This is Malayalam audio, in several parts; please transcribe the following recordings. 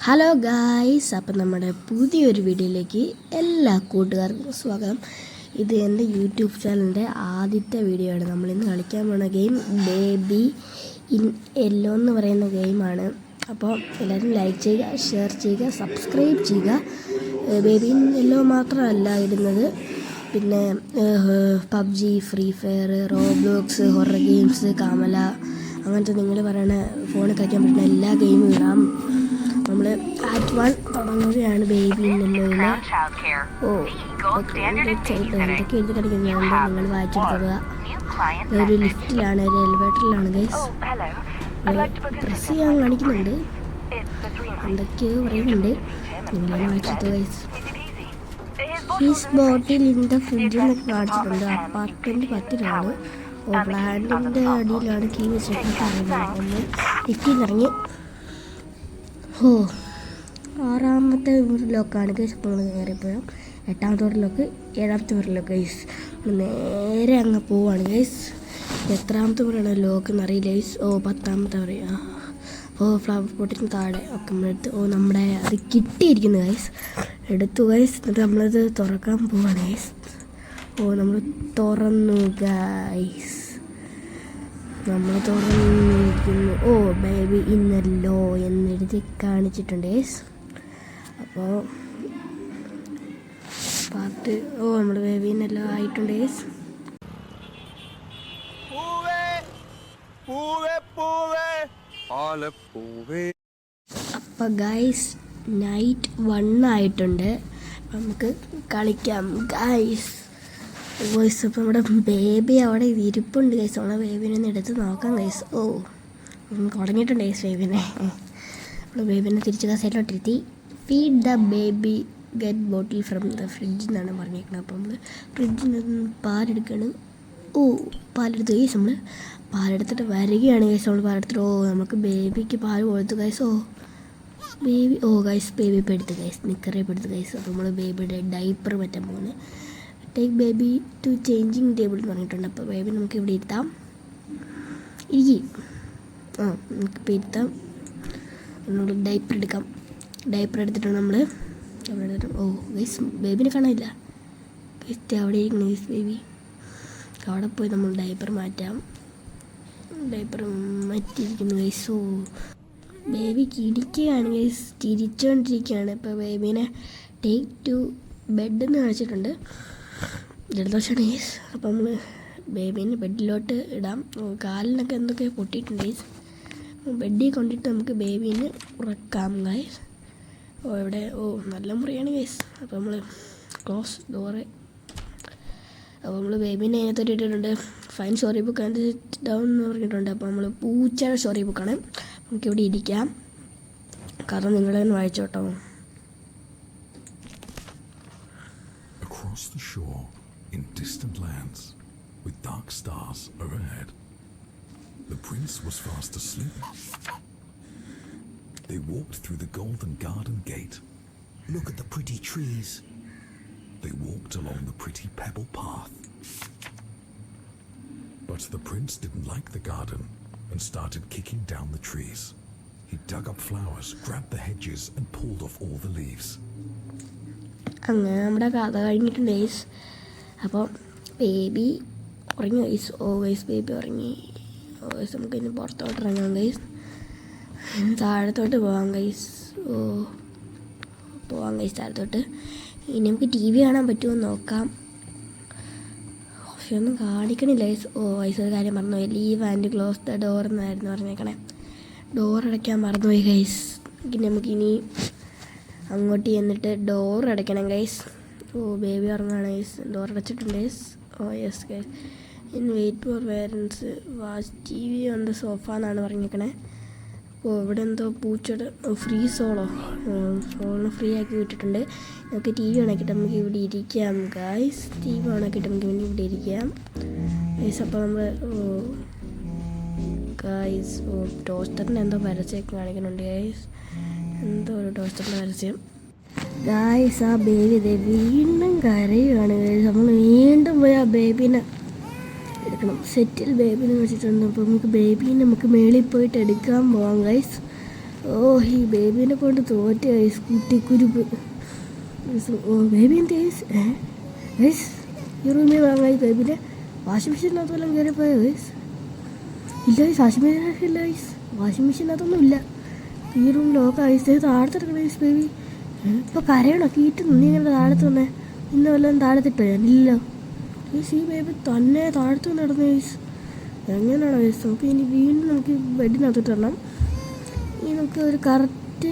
ഹലോ ഗായ്സ്, അപ്പം നമ്മുടെ പുതിയൊരു വീഡിയോയിലേക്ക് എല്ലാ കൂട്ടുകാർക്കും സ്വാഗതം. ഇത് എൻ്റെ യൂട്യൂബ് ചാനലിൻ്റെ ആദ്യത്തെ വീഡിയോ ആണ്. നമ്മളിന്ന് കളിക്കാൻ പോകുന്ന ഗെയിം ബേബി ഇൻ യെല്ലോ എന്ന് പറയുന്ന ഗെയിമാണ്. അപ്പോൾ എല്ലാവരും ലൈക്ക് ചെയ്യുക, ഷെയർ ചെയ്യുക, സബ്സ്ക്രൈബ് ചെയ്യുക. ബേബി ഇൻ യെല്ലോ മാത്രമല്ല ഇടുന്നത്, പിന്നെ PUBG, free fire, Roblox, horror games, Kamala, അങ്ങനത്തെ നിങ്ങൾ പറയുന്ന ഫോണിൽ കളിക്കാൻ പറ്റുന്ന എല്ലാ ഗെയിമും ഇടാം. നമ്മൾ ആക്ട് 1 തുടങ്ങുകയാണ് ബേബി ഇൻ യെല്ലോയിൽ. എന്തൊക്കെ എഴുതി കളിക്കുന്നുണ്ട്, നിങ്ങൾ വായിച്ചെടുക്കുക. ഒരു ലിഫ്റ്റിലാണ്, ഒരു എലിവേറ്ററിലാണ് ഗൈസ്. പ്രസ് ചെയ്യാൻ കാണിക്കുന്നുണ്ട്, എന്തൊക്കെയോ പറയുന്നുണ്ട്, നിങ്ങളെ വായിച്ചെടുത്തു ഗൈസ്. ഈസ് ബോട്ടിൽ ഇൻ്റെ ഫ്രിഡ്ജിൽ നിന്നൊക്കെ കാണിച്ചിട്ടുണ്ട്. അപ്പാർട്ട്മെൻറ്റ് 10ലാണ്. പ്ലാന്റിൻ്റെ അടിയിലാണ് കീ വെച്ചിട്ട് ഒന്ന് ലിഫ്റ്റിൽ ഓ 6ാമത്തെ ഒരു ലോക്കാണ് ഗൈസ്. അപ്പോൾ നമ്മൾ കയറിപ്പോയാൽ 8ാമത്തെ ഒരു ലോക്ക്, 7ാമത്തെ ഒരു ലോക്ക് ഗൈസ്. നേരെ അങ്ങ് പോവാണ് ഗൈസ്. എത്രാമത്തെ മുറിയാണ് ലോക്ക് എന്നറിയില്ല ഗൈസ്. 10ാമത്തെ പറയാ. ഫ്ലവർ പോട്ടിന് താഴെ ഒക്കെ നമ്മളെടുത്ത് നമ്മുടെ അത് കിട്ടിയിരിക്കുന്നു ഗൈസ്. എടുത്തു ഗൈസ്. എന്നിട്ട് നമ്മളത് തുറക്കാൻ പോവാണ് ഗൈസ്. നമ്മൾ തുറന്നു ഗൈസ്. നമ്മൾ തുറന്നിരിക്കുന്നു. ബേബി ഇൻ യെല്ലോ എന്നെഴുതി കാണിച്ചിട്ടുണ്ട് ഗൈസ്. അപ്പോൾ പാർട്ട് നമ്മൾ ബേബി ഇൻ യെല്ലോ ആയിട്ടുണ്ട് ഗൈസ്. അപ്പോൾ ഗൈസ് നൈറ്റ് 1 ആയിട്ടുണ്ട്. നമുക്ക് കളിക്കാം ഗൈസ്. അപ്പോൾ നമ്മുടെ ബേബി അവിടെ ഇരിപ്പുണ്ട് ഗൈസ്. നമ്മളെ ബേബിനെ ഒന്ന് എടുത്ത് നോക്കാം ഗൈസ്. തുടങ്ങിയിട്ടുണ്ട് ഗൈസ് ബേബിനെ. നമ്മൾ ബേബിനെ തിരിച്ച് കസേരയിലോട്ടിരുത്തി. Feed the baby, get bottle from the fridge എന്നാണ് പറഞ്ഞേക്കുന്നത്. അപ്പോൾ നമ്മൾ ഫ്രിഡ്ജിൽ നിന്ന് പാലെടുക്കണം. പാലെടുത്ത് ഗൈസ്. നമ്മൾ പാലെടുത്തിട്ട് വരികയാണ് ഗൈസ്. നമ്മൾ പാലെടുത്തിട്ട് നമുക്ക് ബേബിക്ക് പാൽ കൊടുത്തു ഗൈസ്. ബേബി ഗൈസ് ബേബി ഇപ്പോൾ എടുത്ത് ഗൈസ്, നിക്കറെ ഇപ്പോൾ എടുത്ത് ഗൈസ്. അപ്പോൾ നമ്മൾ ബേബിയുടെ ഡൈപ്പർ പറ്റാൻ പോകുന്നത്. Take baby to changing table എന്ന് പറഞ്ഞിട്ടുണ്ട്. അപ്പോൾ ബേബി നമുക്ക് ഇവിടെ ഇരുത്താം. നമുക്കിപ്പോൾ ഇരുത്താം. നമ്മൾ ഡൈപ്പർ എടുക്കാം. ഡൈപ്പർ എടുത്തിട്ടാണ് നമ്മൾ അവിടെ എടുത്തിട്ട് ഗൈസ് ബേബിനെ കാണാനില്ല ഗൈസ്. അവിടെ ഇരിക്കണം ഗൈസ് ബേബി. അവിടെ പോയി നമ്മൾ ഡൈപ്പർ മാറ്റാം. ഡൈപ്പർ മാറ്റിയിരിക്കുന്നു ഗൈസ്. ബേബി കിടിക്കുകയാണ് ഗൈസ്, ചിരിച്ചുകൊണ്ടിരിക്കുകയാണ്. ഇപ്പോൾ ബേബീനെ ടേക്ക് ടു ബെഡ് എന്ന് കാണിച്ചിട്ടുണ്ട്. ജലദോഷമാണ് ഗൈസ്. അപ്പോൾ നമ്മൾ ബേബീനെ ബെഡിലോട്ട് ഇടാം. കാലിനൊക്കെ എന്തൊക്കെ പൊട്ടിയിട്ടുണ്ട് ഗൈസ്. ബെഡിൽ കൊണ്ടിട്ട് നമുക്ക് ബേബീനെ ഉറക്കാം ഗൈസ്. ഇവിടെ നല്ല മുറിയാണ് ഗൈസ്. അപ്പോൾ നമ്മൾ ക്ലോസ് ഡോറ്. അപ്പോൾ നമ്മൾ ബേബീനെ അതിനകത്തൊരു ഇട്ടിട്ടുണ്ട്. Fine story book and down എന്ന് പറഞ്ഞിട്ടുണ്ട്. അപ്പോൾ നമ്മൾ പൂച്ചയുടെ സ്റ്റോറി ബുക്കാണ്. നമുക്കിവിടെ ഇരിക്കാം, കാരണം നിങ്ങളെ വായിച്ചോട്ടോ. Across the shore, in distant lands, with dark stars overhead, the prince was fast asleep. They walked through the golden garden gate. Look at the pretty trees. They walked along the pretty pebble path. But the prince didn't like the garden and started kicking down the trees. He dug up flowers, grabbed the hedges and pulled off all the leaves. അങ്ങനെ നമ്മുടെ കഥ കഴിഞ്ഞിട്ടുണ്ട് ഗൈസ്. അപ്പോൾ ബേബി ഉറങ്ങി ഗൈസ്. ഗൈസ് ബേബി ഉറങ്ങി. ഗൈസ് നമുക്ക് ഇനി പുറത്തോട്ട് ഇറങ്ങാം ഗൈസ്. താഴത്തോട്ട് പോവാം ഗൈസ്. പോവാം ഗൈസ് താഴത്തോട്ട്. ഇനി നമുക്ക് TV കാണാൻ പറ്റുമോ നോക്കാം. പക്ഷെ ഒന്നും കാണിക്കണില്ല ഗൈസ്. ഗൈസ് ഒരു കാര്യം മറന്നുപോയി. Leave and close the door എന്നായിരുന്നു പറഞ്ഞേക്കണേ. ഡോർ അടയ്ക്കാൻ മറന്നുപോയി ഗൈസ്. നമുക്കിനി അങ്ങോട്ട് ചെന്നിട്ട് ഡോർ അടയ്ക്കണം ഗൈസ്. ബേബി ഉറങ്ങാണ് ഗൈസ്. ഡോർ അടച്ചിട്ടുണ്ട് guys. Yes guys. In wait for parents, watch TV on the sofa എന്നാണ് പറഞ്ഞേക്കണേ. ഇവിടെ എന്തോ പൂച്ചയുടെ ഫ്രീ സോളിന് ഫ്രീ ആക്കി വിട്ടിട്ടുണ്ട്. നമുക്ക് TV ഓണാക്കിയിട്ട് നമുക്ക് ഇവിടെ ഇരിക്കാം ഗൈസ്. TV ഓണാക്കിയിട്ട് നമുക്ക് ഇവിടെ ഇരിക്കാം ഗൈസ്. അപ്പോൾ നമ്മൾ ഗൈസ് ടോസ്റ്ററിൻ്റെ എന്തോ പരസ്യമൊക്കെ കാണിക്കുന്നുണ്ട് ഗൈസ്. എന്തോ ഒരു ടോസ്റ്ററിൻ്റെ പരസ്യം ഗൈസ്. ആ ബേബി വീണ്ടും കരയുകയാണ് ഗൈസ്. നമ്മൾ വീണ്ടും പോയി ആ ബേബീനെ എടുക്കണം. സെറ്റിൽ ബേബിനെ വെച്ചിട്ടുണ്ട്. അപ്പോൾ നമുക്ക് ബേബീനെ നമുക്ക് മേളിൽ പോയിട്ട് എടുക്കാൻ പോകാം ഗൈസ്. ഓ ഈ ബേബീനെ കൊണ്ട് തോറ്റ ഗൈസ്, കുട്ടിക്കുരുപ്പ്. ഓ ബേബി എന്ത് ഗൈസ്? ഗൈസ് ഈ റൂമിൽ വാങ്ങായി ബേബിൻ്റെ വാഷിംഗ് മെഷീനകത്ത് വല്ലതും കയറിപ്പോയോ ഗൈസ്? ഇല്ല ഗൈസ്, വാഷിംഗ് മെഷീൻ ഇല്ല ഗൈസ്, വാഷിംഗ് മെഷീനകത്തൊന്നും ഇല്ല. ഈ റൂം ലോക്കാ ഗൈസ്. താഴത്തെടുക്കണം ഗൈസ് ബേബി. ഇപ്പോൾ കരയണോ? കീറ്റ് നീ ഇങ്ങനെ താഴത്ത് വന്നേ? ഇന്ന് വല്ലതും താഴത്തിട്ടോ ഞാൻ? ഇല്ലല്ലോ ഗൈസ്. ഈ ബേബി തന്നെ താഴത്ത് വന്ന് നടന്നു ഗൈസ്. എങ്ങനെയാണോ ഗൈസ്? നമുക്ക് ഇനി വീണ്ടും നമുക്ക് ബെഡിനകത്തിട്ട് ഇടണം. ഇനി നമുക്ക് ഒരു കറക്റ്റ്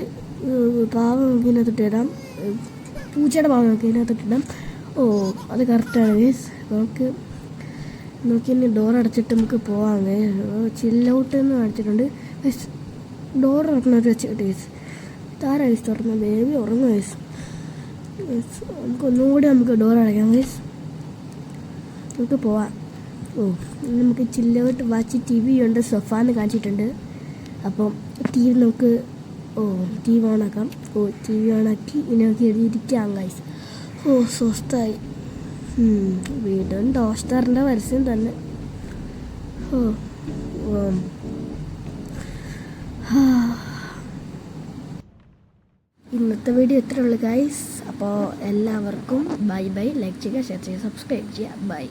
പാവം നമുക്ക് ഇതിനകത്തിട്ട് ഇടാം. പൂച്ചയുടെ പാവം നമുക്ക് ഇതിനകത്തിട്ടിടാം. ഓ അത് കറക്റ്റാണ് ഗൈസ്. നമുക്ക് ഇനി ഡോർ അടച്ചിട്ട് നമുക്ക് പോവാം ഗൈസ്. ചില്ലൗട്ട് എന്ന് കാണിച്ചിട്ടുണ്ട് ഗൈസ്. ഡോർ തുറക്കുന്നത് വെച്ചിട്ട് ഗൈസ്. താരാ ഗൈസ് തുറന്ന? ബേബി ഉറങ്ങും ഗൈസ്. നമുക്ക് ഒന്നുകൂടി നമുക്ക് ഡോർ അടയ്ക്കാം ഗൈസ്. നമുക്ക് പോവാം. ഓ നമുക്ക് ചില്ലൗട്ട് വാച്ച് TV ഉണ്ട്, സൊഫാന്ന് കാണിച്ചിട്ടുണ്ട്. അപ്പം TV നമുക്ക് TV ഓണാക്കാം. TV ഓണാക്കി ഇനി നമുക്ക് ഇരിക്കാം ഗൈസ്. സ്വസ്ഥായി. വീണ്ടും ടോസ്റ്ററിൻ്റെ പരസ്യം തന്നെ. ഇന്നത്തെ വീഡിയോ ഇത്രേ ഉള്ളൂ ഗൈസ്. അപ്പോൾ എല്ലാവർക്കും ബൈ. ലൈക്ക് ചെയ്യുക, ഷെയർ ചെയ്യുക, സബ്സ്ക്രൈബ് ചെയ്യുക. ബൈ.